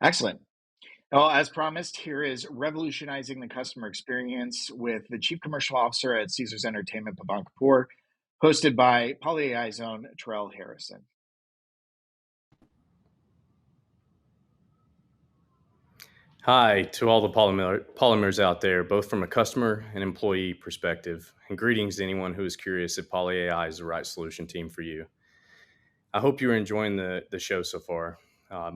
Excellent. Well, as promised, here is Revolutionizing the Customer Experience with the Chief Commercial Officer at Caesars Entertainment, Pavan Kapur, hosted by PolyAI's own Terrell Harrison. Hi to all the polymers out there, both from a customer and employee perspective, and greetings to anyone who is curious if PolyAI is the right solution team for you. I hope you're enjoying the show so far.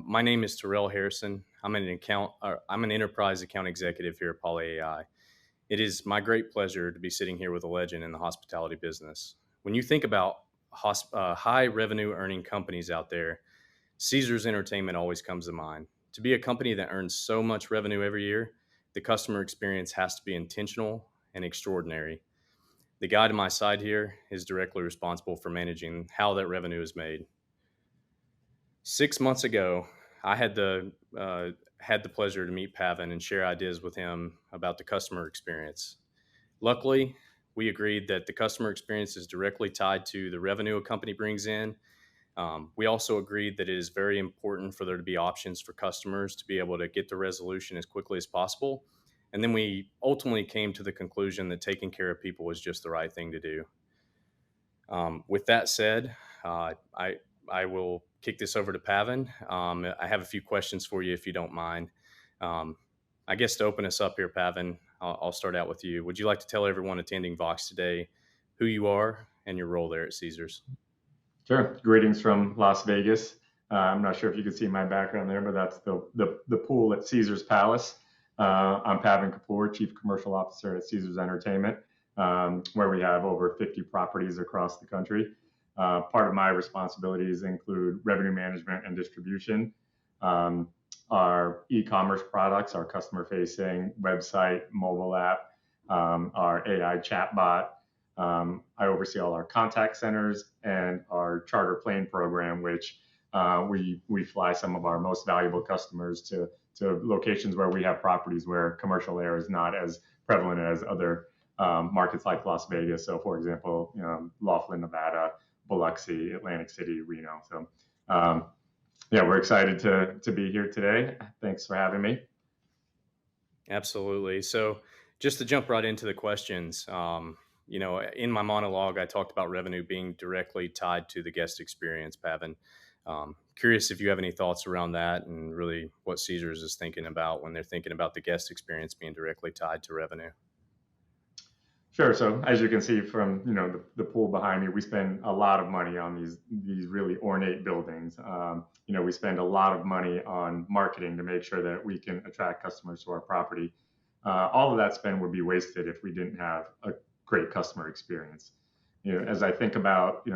My name is Terrell Harrison. I'm an enterprise account executive here at PolyAI. It is my great pleasure to be sitting here with a legend in the hospitality business. When you think about high revenue earning companies out there, Caesars Entertainment always comes to mind. To be a company that earns so much revenue every year, the customer experience has to be intentional and extraordinary. The guy to my side here is directly responsible for managing how that revenue is made. 6 months ago, I had the pleasure to meet Pavan and share ideas with him about the customer experience. Luckily, we agreed that the customer experience is directly tied to the revenue a company brings in. We also agreed that it is very important for there to be options for customers to be able to get the resolution as quickly as possible. And then we ultimately came to the conclusion that taking care of people was just the right thing to do. With that said, I will kick this over to Pavan. I have a few questions for you if you don't mind. I guess to open us up here, Pavan, I'll start out with you. Would you like to tell everyone attending Vox today who you are and your role there at Caesars? Sure. Greetings from Las Vegas. I'm not sure if you can see my background there, but that's the pool at Caesars Palace. I'm Pavan Kapur, Chief Commercial Officer at Caesars Entertainment, where we have over 50 properties across the country. Part of my responsibilities include revenue management and distribution, our e-commerce products, our customer-facing website, mobile app, our AI chatbot. I oversee all our contact centers and our charter plane program, which we fly some of our most valuable customers to locations where we have properties where commercial air is not as prevalent as other markets like Las Vegas. So, for example, Laughlin, Nevada, Biloxi, Atlantic City, Reno. So, we're excited to be here today. Thanks for having me. Absolutely. So, just to jump right into the questions. In my monologue, I talked about revenue being directly tied to the guest experience, Pavan. Curious if you have any thoughts around that and really what Caesars is thinking about when they're thinking about the guest experience being directly tied to revenue. Sure. So as you can see from the pool behind me, we spend a lot of money on these really ornate buildings. We spend a lot of money on marketing to make sure that we can attract customers to our property. All of that spend would be wasted if we didn't have a great customer experience. As I think about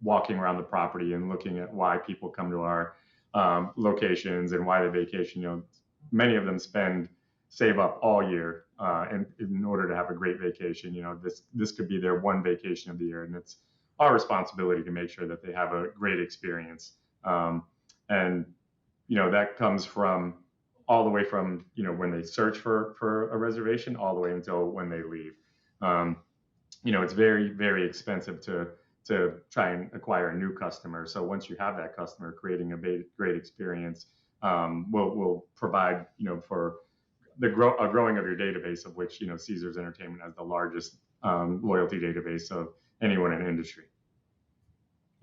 walking around the property and looking at why people come to our locations and why they vacation, many of them save up all year in order to have a great vacation. This could be their one vacation of the year, and it's our responsibility to make sure that they have a great experience. And that comes from all the way from when they search for a reservation all the way until when they leave. It's very, very expensive to try and acquire a new customer. So once you have that customer, creating a great experience will provide for a growing of your database, of which Caesars Entertainment has the largest loyalty database of anyone in the industry.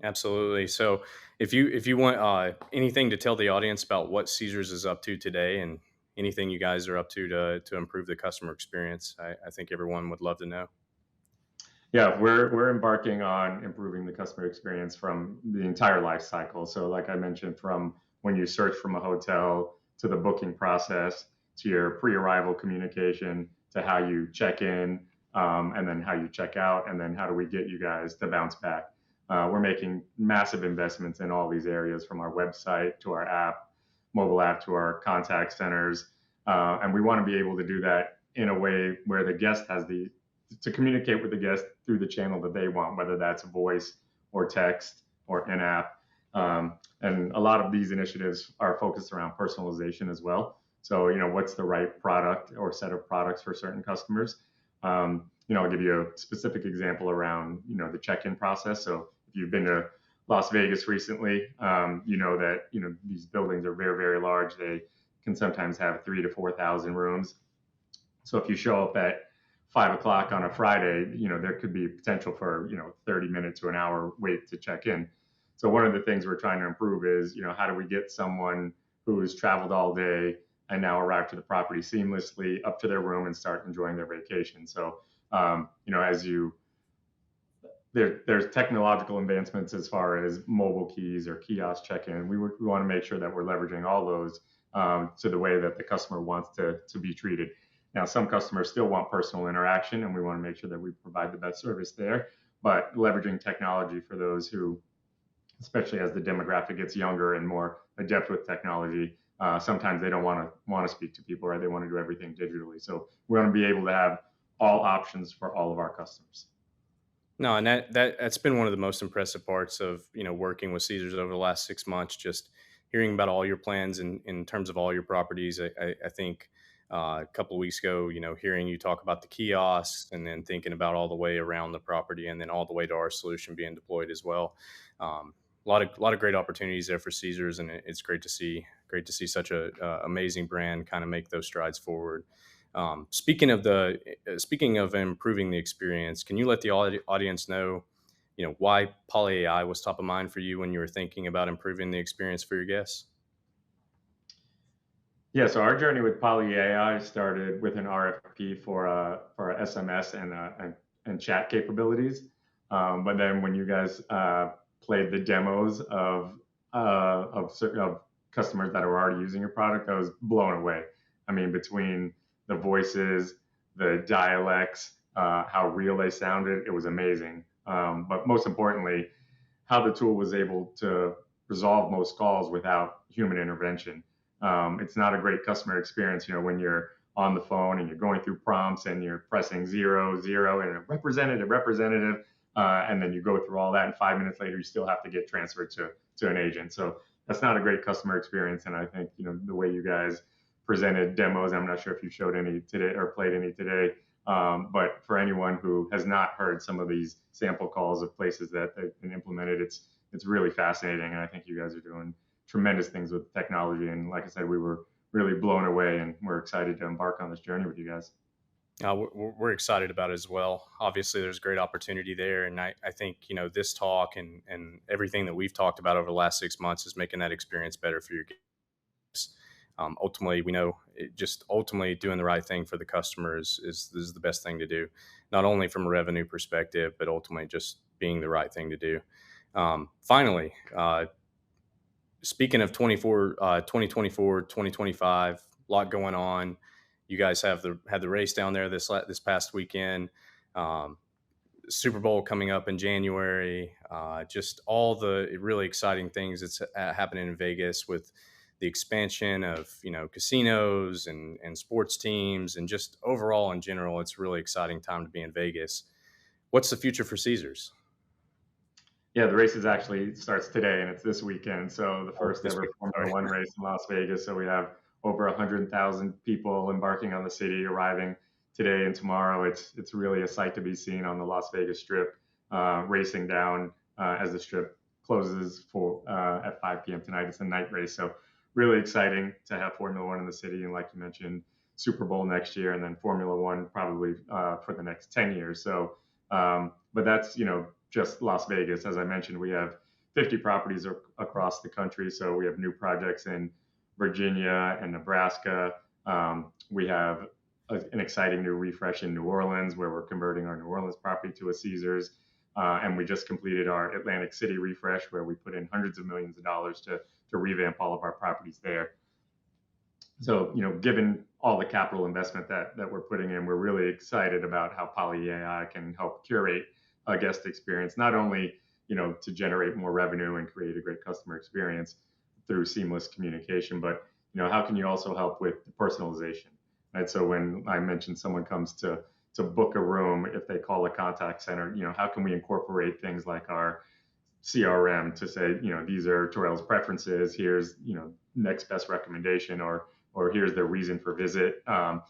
Absolutely. So if you want anything to tell the audience about what Caesars is up to today and anything you guys are up to improve the customer experience, I think everyone would love to know. Yeah, we're embarking on improving the customer experience from the entire life cycle. So like I mentioned, from when you search from a hotel to the booking process, to your pre-arrival communication, to how you check in, and then how you check out, and then how do we get you guys to bounce back. We're making massive investments in all these areas, from our website to our app, mobile app, to our contact centers. And we want to be able to do that in a way where the guest has to communicate with the guest through the channel that they want, whether that's voice or text or in-app. And a lot of these initiatives are focused around personalization as well. So, what's the right product or set of products for certain customers? I'll give you a specific example around, the check-in process. So if you've been to Las Vegas recently, you know that these buildings are very, very large. They can sometimes have 3 to 4 thousand rooms. So if you show up at 5 o'clock on a Friday, there could be potential for 30 minutes to an hour wait to check in. So one of the things we're trying to improve is how do we get someone who has traveled all day and now arrive to the property seamlessly up to their room and start enjoying their vacation. So as there's technological advancements as far as mobile keys or kiosk check-in. We want to make sure that we're leveraging all those to the way that the customer wants to be treated. Now, some customers still want personal interaction, and we want to make sure that we provide the best service there. But leveraging technology for those who, especially as the demographic gets younger and more adept with technology, sometimes they don't want to speak to people, right? They want to do everything digitally. So we want to be able to have all options for all of our customers. No, and that's been one of the most impressive parts of working with Caesars over the last 6 months. Just hearing about all your plans in terms of all your properties. I think a couple of weeks ago, hearing you talk about the kiosks, and then thinking about all the way around the property, and then all the way to our solution being deployed as well. A lot of great opportunities there for Caesars, and it's great to see such a amazing brand kind of make those strides forward. Speaking of improving the experience, can you let the audience know, why PolyAI was top of mind for you when you were thinking about improving the experience for your guests? Yeah, so our journey with PolyAI started with an RFP for SMS and chat capabilities. But then when you guys played the demos of customers that are already using your product, I was blown away. I mean, between the voices, the dialects, how real they sounded, it was amazing. But most importantly, how the tool was able to resolve most calls without human intervention. It's not a great customer experience, when you're on the phone and you're going through prompts and you're pressing 0, and a representative, and then you go through all that, and 5 minutes later you still have to get transferred to an agent. So that's not a great customer experience. And I think the way you guys presented demos, I'm not sure if you showed any today or played any today, but for anyone who has not heard some of these sample calls of places that they've been implemented, it's really fascinating. And I think you guys are doing tremendous things with technology. And like I said, we were really blown away, and we're excited to embark on this journey with you guys. We're excited about it as well. Obviously, there's great opportunity there. And I think, this talk and everything that we've talked about over the last 6 months is making that experience better for your guests. Ultimately, we know ultimately doing the right thing for the customers is the best thing to do, not only from a revenue perspective, but ultimately just being the right thing to do. Finally, speaking of 2024, 2025, a lot going on. You guys had the race down there this past weekend. Super Bowl coming up in January. Just all the really exciting things that's happening in Vegas with the expansion of casinos and sports teams, and just overall in general, it's a really exciting time to be in Vegas. What's the future for Caesars? Yeah, the race actually starts today, and it's this weekend. So the first ever Formula One race in Las Vegas. So we have over 100,000 people embarking on the city, arriving today and tomorrow. It's really a sight to be seen on the Las Vegas Strip, racing down as the Strip closes at 5 p.m. tonight. It's a night race, so really exciting to have Formula One in the city. And like you mentioned, Super Bowl next year, and then Formula One probably for the next 10 years. So, but that's just Las Vegas. As I mentioned, we have 50 properties across the country. So we have new projects in Virginia and Nebraska. We have an exciting new refresh in New Orleans, where we're converting our New Orleans property to a Caesars. And we just completed our Atlantic City refresh, where we put in hundreds of millions of dollars to revamp all of our properties there. So, given all the capital investment that we're putting in, we're really excited about how PolyAI can help curate a guest experience, not only to generate more revenue and create a great customer experience through seamless communication, but how can you also help with personalization, right? So when I mentioned someone comes to book a room, if they call a contact center, how can we incorporate things like our CRM to say, these are Terrell's preferences, here's next best recommendation, or here's their reason for visit.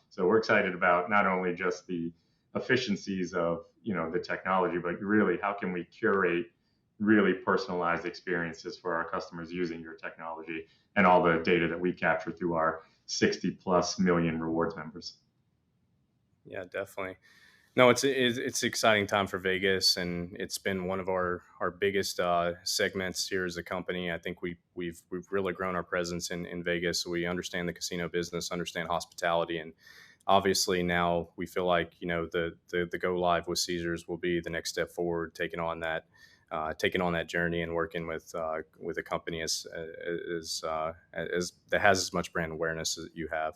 So we're excited about not only just the efficiencies of the technology, but really how can we curate really personalized experiences for our customers using your technology and all the data that we capture through our 60 plus million rewards members. Yeah, definitely. No, it's an exciting time for Vegas, and it's been one of our biggest segments here as a company. I think we've really grown our presence in Vegas. So we understand the casino business, understand hospitality, and obviously now we feel like the go live with Caesars will be the next step forward, taking on that journey and working with a company as that has as much brand awareness as you have.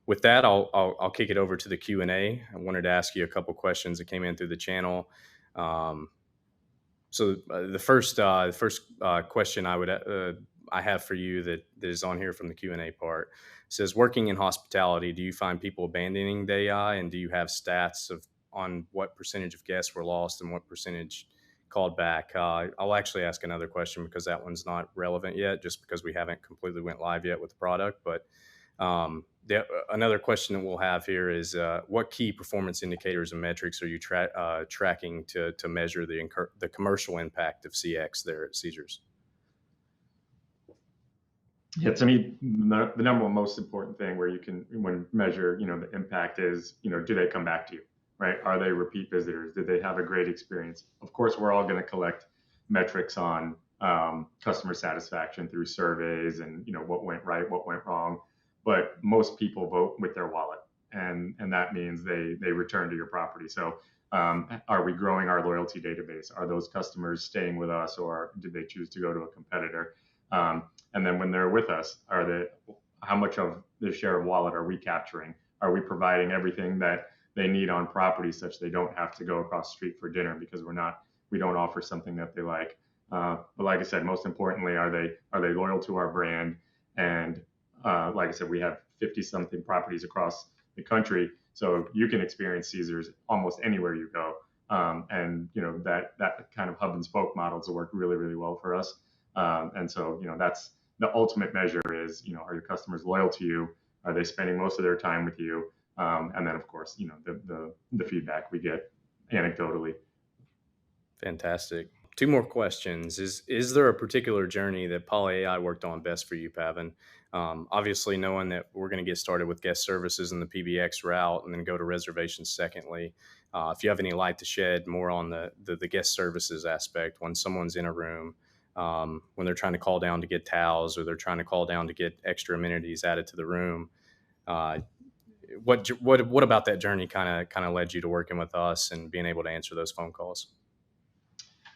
With that, I'll kick it over to the Q&A. I wanted to ask you a couple questions that came in through the channel. The first question I have for you that is on here from the Q&A part says, working in hospitality, do you find people abandoning the AI, and do you have stats on what percentage of guests were lost and what percentage called back? I'll actually ask another question because that one's not relevant yet, just because we haven't completely went live yet with the product. But another question that we'll have here is, what key performance indicators and metrics are you tracking to measure the commercial impact of CX there at Caesars? Yeah, to me, the number one most important thing where you can measure, the impact is, do they come back to you, right? Are they repeat visitors? Did they have a great experience? Of course, we're all going to collect metrics on customer satisfaction through surveys and, what went right, what went wrong. But most people vote with their wallet, and that means they return to your property. So are we growing our loyalty database? Are those customers staying with us, or did they choose to go to a competitor? And then when they're with us, how much of the share of wallet are we capturing? Are we providing everything that they need on property such they don't have to go across the street for dinner because we don't offer something that they like? But like I said, most importantly, are they loyal to our brand? And like I said, we have 50 something properties across the country, so you can experience Caesars almost anywhere you go. And that kind of hub and spoke models will work really, really well for us. And so that's the ultimate measure is, are your customers loyal to you? Are they spending most of their time with you? And then of course, the feedback we get anecdotally. Fantastic. Two more questions. Is there a particular journey that PolyAI worked on best for you, Pavan? Obviously, knowing that we're going to get started with guest services and the PBX route and then go to reservations secondly. If you have any light to shed more on the guest services aspect, when someone's in a room, when they're trying to call down to get towels, or they're trying to call down to get extra amenities added to the room. What about that journey kind of led you to working with us and being able to answer those phone calls?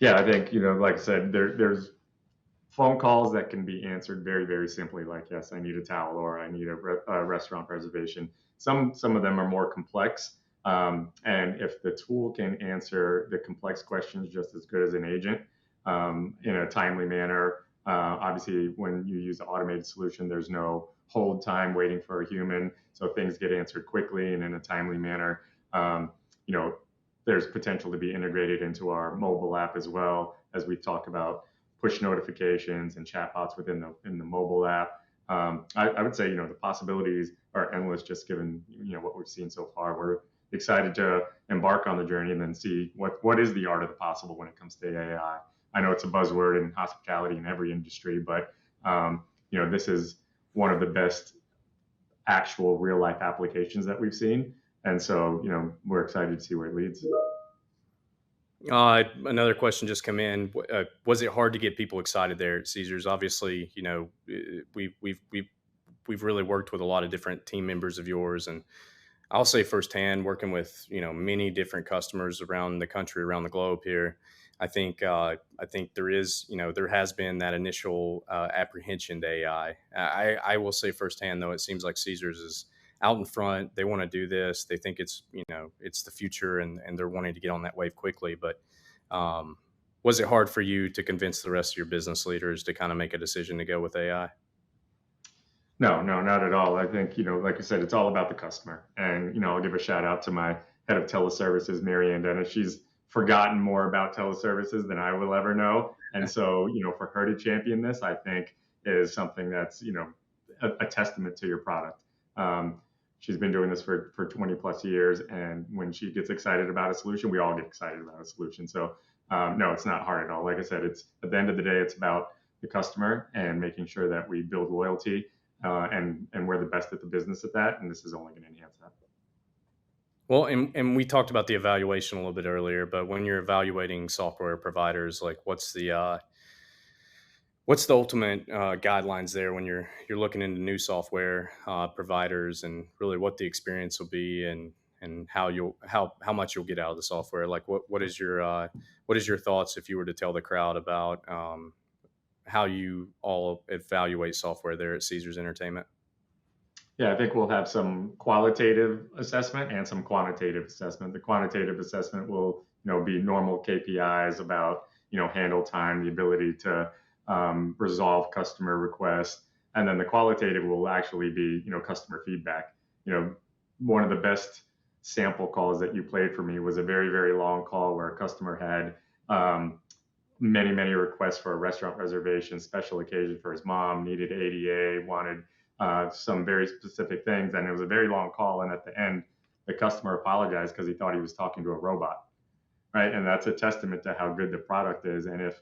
Yeah, I think, like I said, there's phone calls that can be answered very, very simply, like, yes, I need a towel, or I need a restaurant reservation. Some of them are more complex. And if the tool can answer the complex questions just as good as an agent in a timely manner, obviously when you use the automated solution, there's no hold time waiting for a human. So things get answered quickly and in a timely manner. There's potential to be integrated into our mobile app as well, as we talk about push notifications and chatbots in the mobile app. I would say, the possibilities are endless just given, what we've seen so far. We're excited to embark on the journey and then see what is the art of the possible when it comes to AI. I know it's a buzzword in hospitality in every industry, but, this is one of the best actual real life applications that we've seen. And so, we're excited to see where it leads. Another question just come in. Was it hard to get people excited there at Caesars? Obviously, we've really worked with a lot of different team members of yours, and I'll say firsthand, working with many different customers around the country, around the globe here. I think there has been that initial apprehension to AI. I will say firsthand, though, it seems like Caesars is out in front. They want to do this. They think it's the future, and they're wanting to get on that wave quickly. But was it hard for you to convince the rest of your business leaders to kind of make a decision to go with AI? No, not at all. I think, like I said, it's all about the customer. And, I'll give a shout out to my head of teleservices, Mary Ann Dennis. She's forgotten more about teleservices than I will ever know. And so, for her to champion this, I think is something that's, a testament to your product. She's been doing this for 20 plus years. And when she gets excited about a solution, we all get excited about a solution. So No, it's not hard at all. Like I said, it's at the end of the day, it's about the customer and making sure that we build loyalty, and we're the best at the business at that. And this is only going to enhance that. Well, and we talked about the evaluation a little bit earlier, but when you're evaluating software providers, like what's the ultimate guidelines there when you're looking into new software providers, and really what the experience will be, and how much you'll get out of the software? Like what is your thoughts if you were to tell the crowd about how you all evaluate software there at Caesars Entertainment? Yeah, I think we'll have some qualitative assessment and some quantitative assessment. The quantitative assessment will, be normal KPIs about, handle time, the ability to resolve customer requests, and then the qualitative will actually be, customer feedback. One of the best sample calls that you played for me was a very, very long call where a customer had many, many requests for a restaurant reservation, special occasion for his mom, needed ADA, wanted some very specific things. And it was a very long call. And at the end, the customer apologized because he thought he was talking to a robot, right? And that's a testament to how good the product is. And if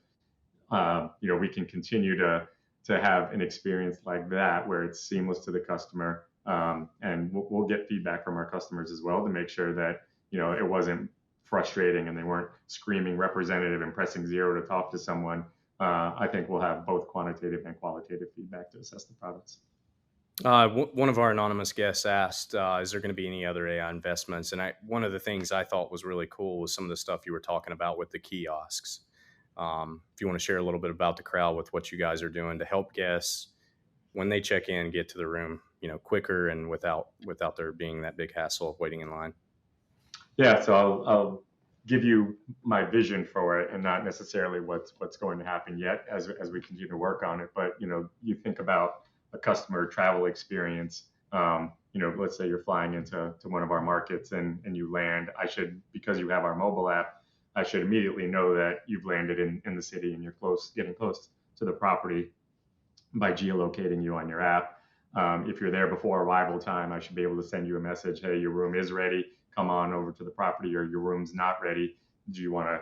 we can continue to have an experience like that where it's seamless to the customer, and we'll get feedback from our customers as well to make sure that it wasn't frustrating and they weren't screaming representative and pressing 0 to talk to someone. I think we'll have both quantitative and qualitative feedback to assess the products. One of our anonymous guests asked, is there going to be any other AI investments? And one of the things I thought was really cool was some of the stuff you were talking about with the kiosks. If you want to share a little bit about the crowd with what you guys are doing to help guests when they check in, get to the room, quicker and without there being that big hassle of waiting in line. Yeah, so I'll give you my vision for it, and not necessarily what's going to happen yet as we continue to work on it. But you think about a customer travel experience. Let's say you're flying into one of our markets and you land. Because you have our mobile app, I should immediately know that you've landed in the city and you're getting close to the property by geolocating you on your app. If you're there before arrival time, I should be able to send you a message, hey, your room is ready, come on over to the property, or your room's not ready. Do you want to,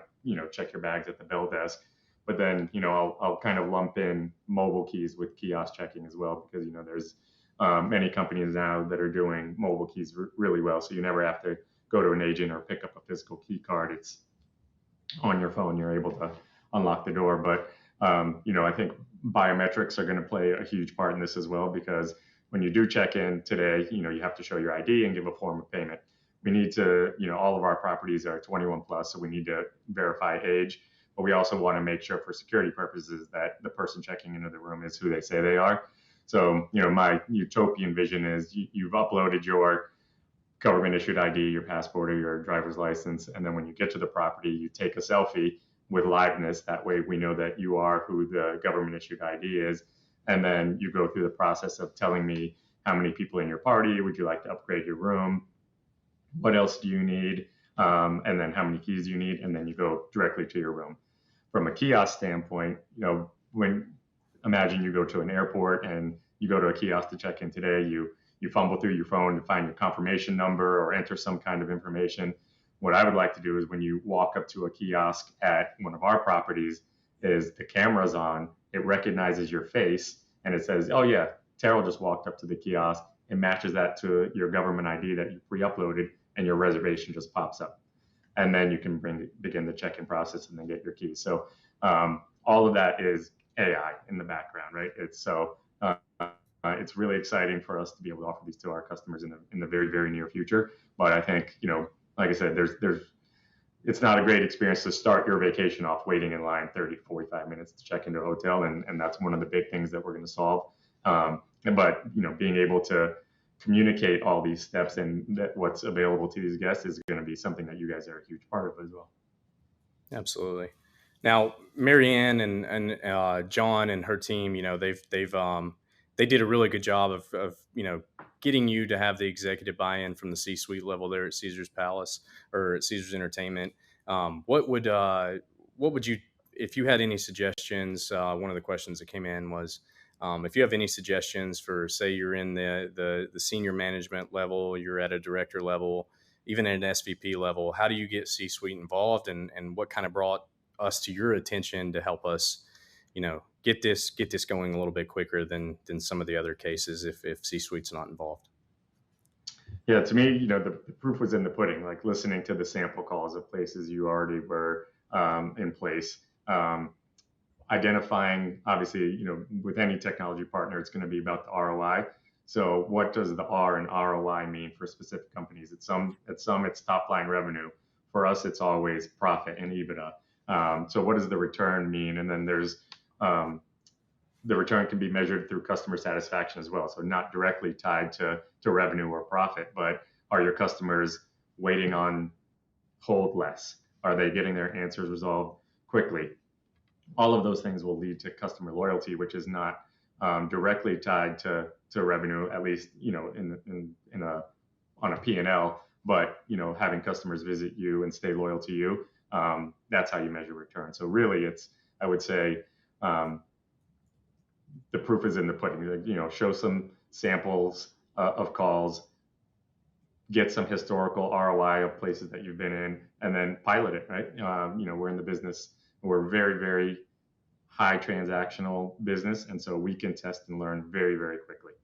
check your bags at the bell desk? But then, I'll kind of lump in mobile keys with kiosk checking as well, because, there's many companies now that are doing mobile keys really well. So you never have to go to an agent or pick up a physical key card. It's on your phone, you're able to unlock the door. But, I think biometrics are going to play a huge part in this as well, because when you do check in today, you have to show your ID and give a form of payment. We need to, all of our properties are 21 plus, so we need to verify age. But we also want to make sure for security purposes that the person checking into the room is who they say they are. So, my utopian vision is you've uploaded your government issued ID, your passport or your driver's license. And then when you get to the property, you take a selfie with liveness. That way we know that you are who the government issued ID is. And then you go through the process of telling me how many people in your party, would you like to upgrade your room? What else do you need? And then how many keys do you need? And then you go directly to your room. From a kiosk standpoint, imagine you go to an airport and you go to a kiosk to check in today, you fumble through your phone to find your confirmation number or enter some kind of information. What I would like to do is when you walk up to a kiosk at one of our properties, is the camera's on, it recognizes your face, and it says, oh yeah, Terrell just walked up to the kiosk. It matches that to your government ID that you pre-uploaded, and your reservation just pops up. And then you can begin the check-in process and then get your keys. So all of that is AI in the background, right? It's really exciting for us to be able to offer these to our customers in the very, very near future. But I think, like I said, it's not a great experience to start your vacation off waiting in line 30, 45 minutes to check into a hotel. And that's one of the big things that we're going to solve. But, being able to communicate all these steps and what's available to these guests is going to be something that you guys are a huge part of as well. Absolutely. Now, Marianne and John and her team, they did a really good job of getting you to have the executive buy-in from the C-suite level there at Caesars Palace or at Caesars Entertainment. What would you, if you had any suggestions? One of the questions that came in was, if you have any suggestions for, say, you're in the senior management level, you're at a director level, even at an SVP level, how do you get C-suite involved, and what kind of brought us to your attention to help us, get this going a little bit quicker than some of the other cases if C-suite's not involved? Yeah, to me, the proof was in the pudding, like listening to the sample calls of places you already were in place. Identifying, obviously, with any technology partner, it's going to be about the ROI. So what does the R and ROI mean for specific companies? It's top line revenue. For us, it's always profit and EBITDA. So what does the return mean? And then there's the return can be measured through customer satisfaction as well. So not directly tied to revenue or profit, but are your customers waiting on hold less? Are they getting their answers resolved quickly? All of those things will lead to customer loyalty, which is not directly tied to revenue, at least on a P&L. But having customers visit you and stay loyal to you, that's how you measure return. So really, I would say the proof is in the pudding. Show some samples of calls, get some historical ROI of places that you've been in, and then pilot it. Right? We're in the business. We're very, very high transactional business, and so we can test and learn very, very quickly,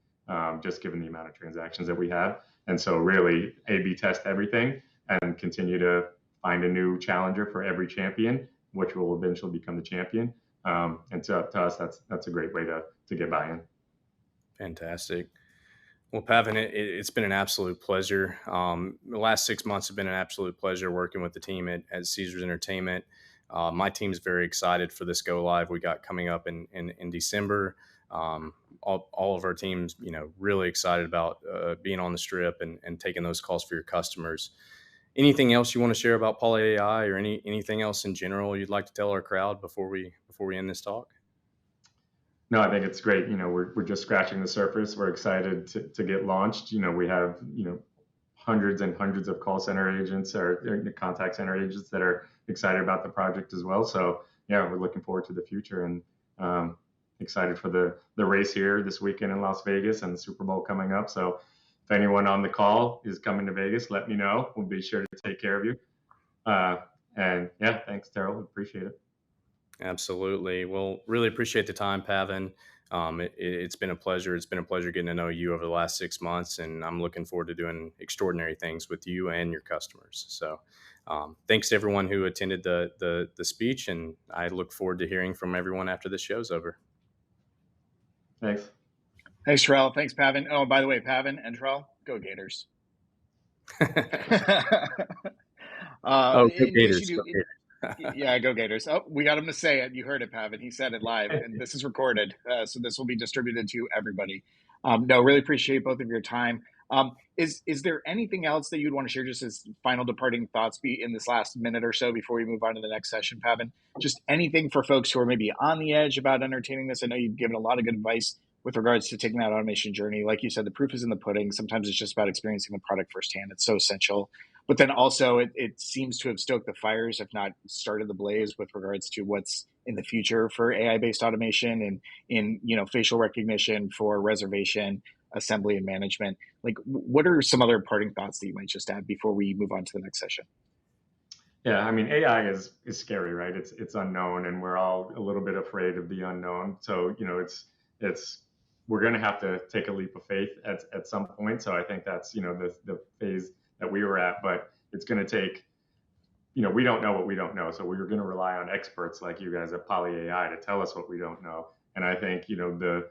just given the amount of transactions that we have. And so really A/B test everything and continue to find a new challenger for every champion, which will eventually become the champion. And to us, that's a great way to get buy-in. Fantastic. Well, Pavan, it's been an absolute pleasure. The last 6 months have been an absolute pleasure working with the team at Caesars Entertainment. My team's very excited for this go live we got coming up in December. All of our teams, really excited about being on the Strip and taking those calls for your customers. Anything else you want to share about PolyAI or anything else in general you'd like to tell our crowd before we end this talk? No, I think it's great. We're just scratching the surface. We're excited to get launched. We have, hundreds and hundreds of call center agents or contact center agents that are excited about the project as well. So yeah, we're looking forward to the future and excited for the race here this weekend in Las Vegas and the Super Bowl coming up. So if anyone on the call is coming to Vegas, let me know. We'll be sure to take care of you. And yeah, thanks, Terrell. Appreciate it. Absolutely. Well, really appreciate the time, Pavan. It's been a pleasure. It's been a pleasure getting to know you over the last 6 months, and I'm looking forward to doing extraordinary things with you and your customers. So thanks to everyone who attended the speech, and I look forward to hearing from everyone after the show's over. Thanks. Thanks, Terrell. Thanks, Pavan. Oh, by the way, Pavan and Terrell, go Gators. Go Gators. Yeah, go Gators. Oh, we got him to say it. You heard it, Pavan. He said it live, and this is recorded, so this will be distributed to everybody. No, really appreciate both of your time. Is there anything else that you'd want to share, just as final departing thoughts, be in this last minute or so before we move on to the next session, Pavan? Just anything for folks who are maybe on the edge about entertaining this. I know you've given a lot of good advice with regards to taking that automation journey. Like you said, the proof is in the pudding. Sometimes it's just about experiencing the product firsthand. It's so essential. But then also it seems to have stoked the fires, if not started the blaze, with regards to what's in the future for AI-based automation and in facial recognition for reservation, assembly, and management. Like, what are some other parting thoughts that you might just add before we move on to the next session? Yeah, I mean, AI is scary, right? It's unknown, and we're all a little bit afraid of the unknown. So it's we're going to have to take a leap of faith at some point. So I think that's the phase that we were at, but it's going to take, we don't know what we don't know. So we're going to rely on experts like you guys at PolyAI to tell us what we don't know. And I think, the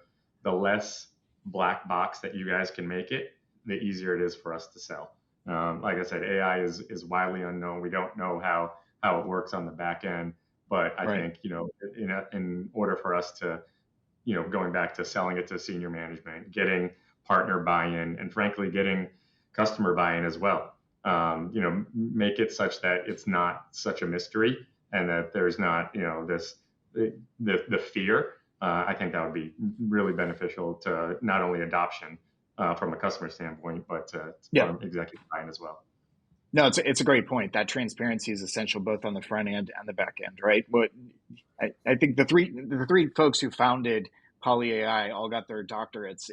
less black box that you guys can make it, the easier it is for us to sell. Like I said, AI is widely unknown. We don't know how it works on the back end, but I think, in order for us to, going back to selling it to senior management, getting partner buy-in, and frankly, getting customer buy-in as well. Make it such that it's not such a mystery and that there's not, the fear. I think that would be really beneficial to not only adoption from a customer standpoint, but from executive buy-in as well. No, it's a great point. That transparency is essential both on the front end and the back end, right? But I think the three folks who founded PolyAI all got their doctorates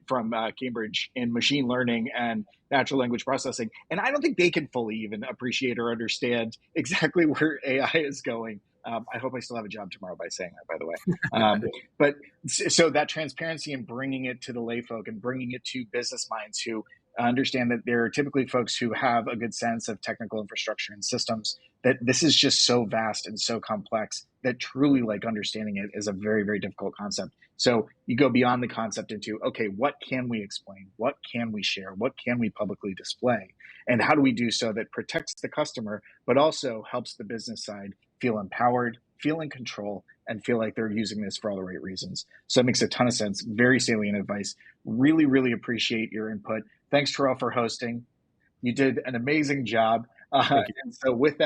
from Cambridge in machine learning and natural language processing. And I don't think they can fully even appreciate or understand exactly where AI is going I hope I still have a job tomorrow by saying that, by the way. But so that transparency and bringing it to the lay folk and bringing it to business minds who understand that there are typically folks who have a good sense of technical infrastructure and systems, that this is just so vast and so complex that truly like understanding it is a very, very difficult concept. So you go beyond the concept into, okay, what can we explain? What can we share? What can we publicly display? And how do we do so that protects the customer, but also helps the business side feel empowered, feel in control, and feel like they're using this for all the right reasons? So it makes a ton of sense. Very salient advice. Really, really appreciate your input. Thanks, Terrell, for hosting. You did an amazing job. And so with that,